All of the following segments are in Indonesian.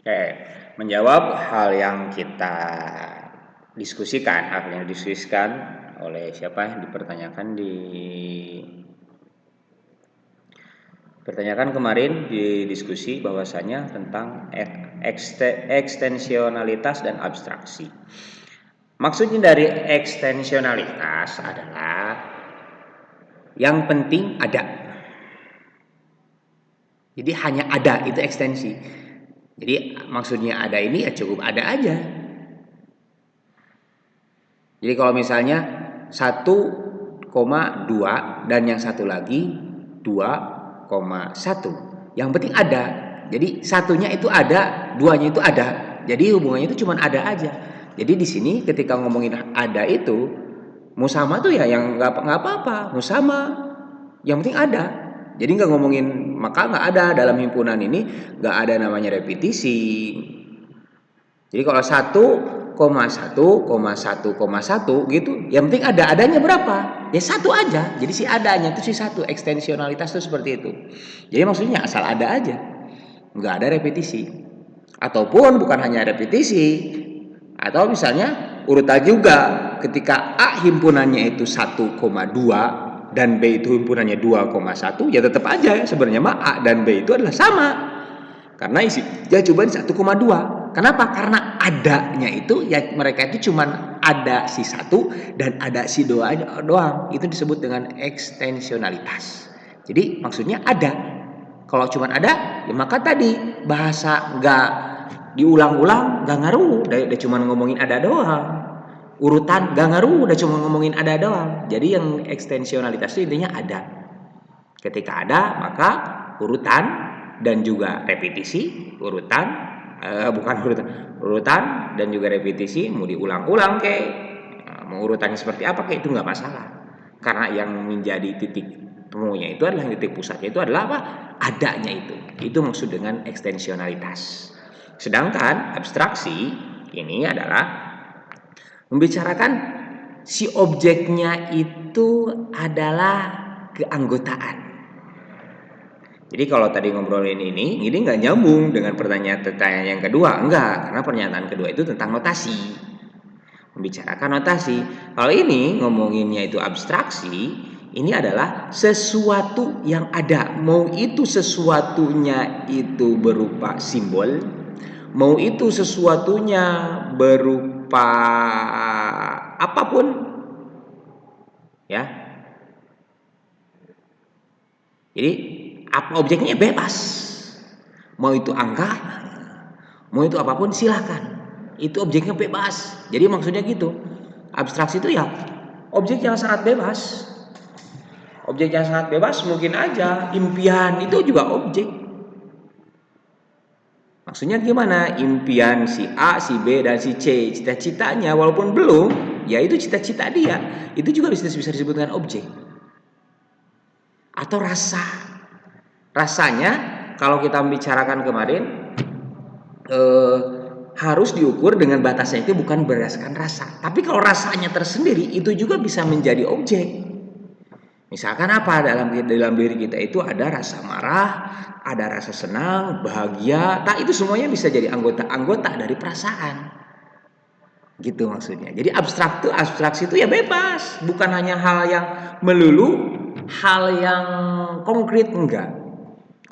Oke, menjawab hal yang kita diskusikan, hal yang didiskusikan oleh siapa yang dipertanyakan kemarin di diskusi bahwasanya tentang ekstensionalitas dan abstraksi. Maksudnya dari ekstensionalitas adalah yang penting ada. Jadi hanya ada itu ekstensi. Jadi maksudnya ada ini ya cukup ada aja. Jadi kalau misalnya 1,2 dan yang satu lagi 2,1, yang penting ada. Jadi satunya itu ada, duanya itu ada. Jadi hubungannya itu cuma ada aja. Jadi di sini ketika ngomongin ada itu musama tuh ya yang nggak apa-apa, musama. Yang penting ada. Jadi nggak ngomongin maka nggak ada dalam himpunan ini nggak ada namanya repetisi. Jadi kalau 1,1,1,1 gitu, yang penting adanya berapa? Ya satu aja. Jadi si adanya itu si satu, ekstensionalitas itu seperti itu. Jadi maksudnya asal ada aja, nggak ada repetisi. Ataupun bukan hanya repetisi, atau misalnya urutan juga ketika A himpunannya itu 1,2 dan B itu himpunannya 2,1, ya tetap aja sebenarnya mah A dan B itu adalah sama. Karena isi ya cobaan 1,2. Kenapa? Karena adanya itu ya mereka itu cuman ada si satu dan ada si dua doang. Itu disebut dengan ekstensionalitas. Jadi maksudnya ada. Kalau cuman ada, ya maka tadi bahasa nggak diulang-ulang nggak ngaruh. Udah cuman ngomongin ada doang. Urutan nggak ngaruh, udah cuma ngomongin ada doang. Jadi yang ekstensionalitas itu intinya ada. Ketika ada, maka urutan dan juga repetisi, urutan dan juga repetisi mau diulang-ulang mau urutannya seperti apa itu nggak masalah. Karena yang menjadi titik temunya itu adalah titik pusatnya itu adalah apa? Adanya itu. Itu maksud dengan ekstensionalitas. Sedangkan abstraksi ini adalah membicarakan si objeknya itu adalah keanggotaan. Jadi kalau tadi ngobrolin ini nggak nyambung dengan pertanyaan yang kedua, enggak, karena pernyataan kedua itu tentang notasi, membicarakan notasi. Kalau ini ngomonginnya itu abstraksi, ini adalah sesuatu yang ada, mau itu sesuatunya itu berupa simbol, mau itu sesuatunya berupa apapun, ya. Jadi apa objeknya bebas. Mau itu angka, mau itu apapun silahkan. Itu objeknya bebas. Jadi maksudnya gitu. Abstraksi itu ya objek yang sangat bebas. Objek yang sangat bebas mungkin aja impian itu juga objek. Maksudnya gimana? Impian si A, si B, dan si C, cita-citanya walaupun belum, ya itu cita-cita dia. Itu juga bisa disebut dengan objek. Atau rasa. Rasanya kalau kita membicarakan kemarin harus diukur dengan batasnya itu bukan berdasarkan rasa. Tapi kalau rasanya tersendiri itu juga bisa menjadi objek. Misalkan apa dalam diri kita itu ada rasa marah, ada rasa senang, bahagia, itu semuanya bisa jadi anggota dari perasaan. Gitu maksudnya. Jadi abstraksi itu ya bebas, bukan hanya hal yang melulu, hal yang konkret enggak.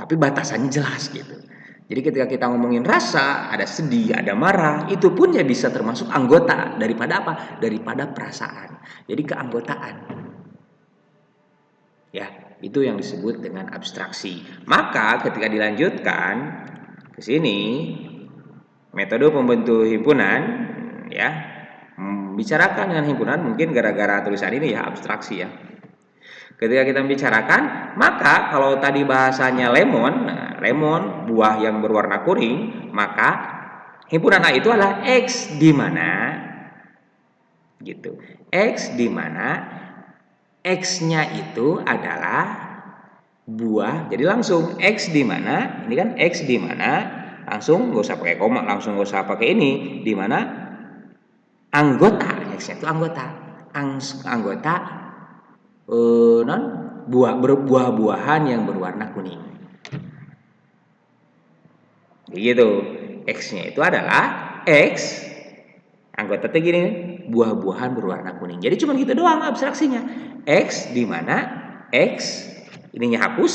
Tapi batasannya jelas gitu. Jadi ketika kita ngomongin rasa, ada sedih, ada marah, itu pun ya bisa termasuk anggota daripada apa? Daripada perasaan. Jadi keanggotaan. Ya, itu yang disebut dengan abstraksi. Maka ketika dilanjutkan ke sini metode pembentuk himpunan ya, membicarakan dengan himpunan mungkin gara-gara tulisan ini ya abstraksi ya. Ketika kita membicarakan, maka kalau tadi bahasanya lemon buah yang berwarna kuning, maka himpunan A itu adalah X di mana gitu. X di mana X-nya itu adalah buah. Jadi langsung X di mana? Ini kan X di mana? Langsung nggak usah pakai koma, langsung nggak usah pakai ini. Di mana anggota X-nya itu anggota non buah-buahan yang berwarna kuning. Gitu. X-nya itu adalah X anggota T gini, buah-buahan berwarna kuning. Jadi cuma gitu doang abstraksinya. X di mana X ininya hapus,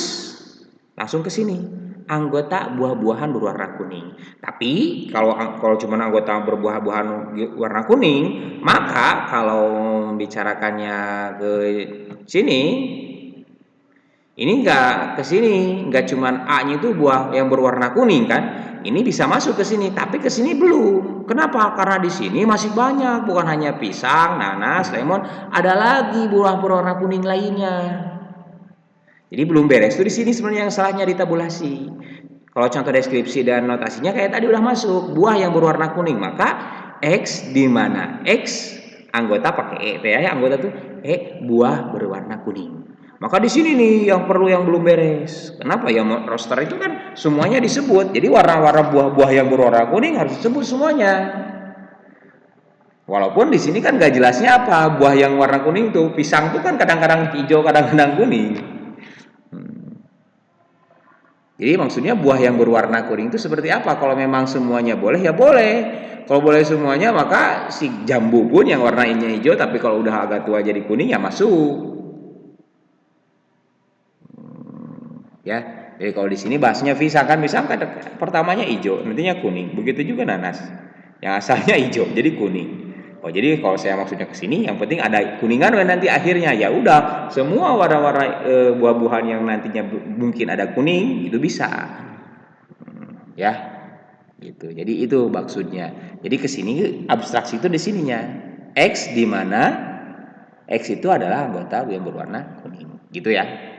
langsung ke sini. Anggota buah-buahan berwarna kuning. Tapi kalau cuma anggota berbuah-buahan warna kuning, maka kalau membicarakannya ke sini, ini enggak ke sini, enggak cuman A-nya itu buah yang berwarna kuning kan? Ini bisa masuk ke sini, tapi ke sini belum. Kenapa? Karena di sini masih banyak, bukan hanya pisang, nanas, lemon, ada lagi buah berwarna kuning lainnya. Jadi belum beres tuh di sini sebenarnya yang salahnya di tabulasi. Kalau contoh deskripsi dan notasinya kayak tadi udah masuk, buah yang berwarna kuning, maka X di mana X anggota pakai E, ya anggota tuh buah berwarna kuning. Maka di sini nih yang perlu yang belum beres. Kenapa ya roster itu kan semuanya disebut. Jadi warna-warna buah-buah yang berwarna kuning harus disebut semuanya. Walaupun di sini kan gak jelasnya apa buah yang warna kuning tuh. Pisang tuh kan kadang-kadang hijau, kadang-kadang kuning. Jadi maksudnya buah yang berwarna kuning itu seperti apa? Kalau memang semuanya boleh ya boleh. Kalau boleh semuanya maka si jambu pun yang warnanya hijau tapi kalau udah agak tua jadi kuning ya masuk. Ya, jadi kalau di sini bahasnya pisang kan pertamanya hijau, nantinya kuning. Begitu juga nanas, yang asalnya hijau jadi kuning. Oh jadi kalau saya maksudnya ke sini, yang penting ada kuningan nanti akhirnya ya udah semua warna-warna buah-buahan yang nantinya mungkin ada kuning itu bisa, ya, gitu. Jadi itu maksudnya. Jadi ke sini abstraksi itu di sininya. X di mana X itu adalah anggota yang berwarna kuning, gitu ya.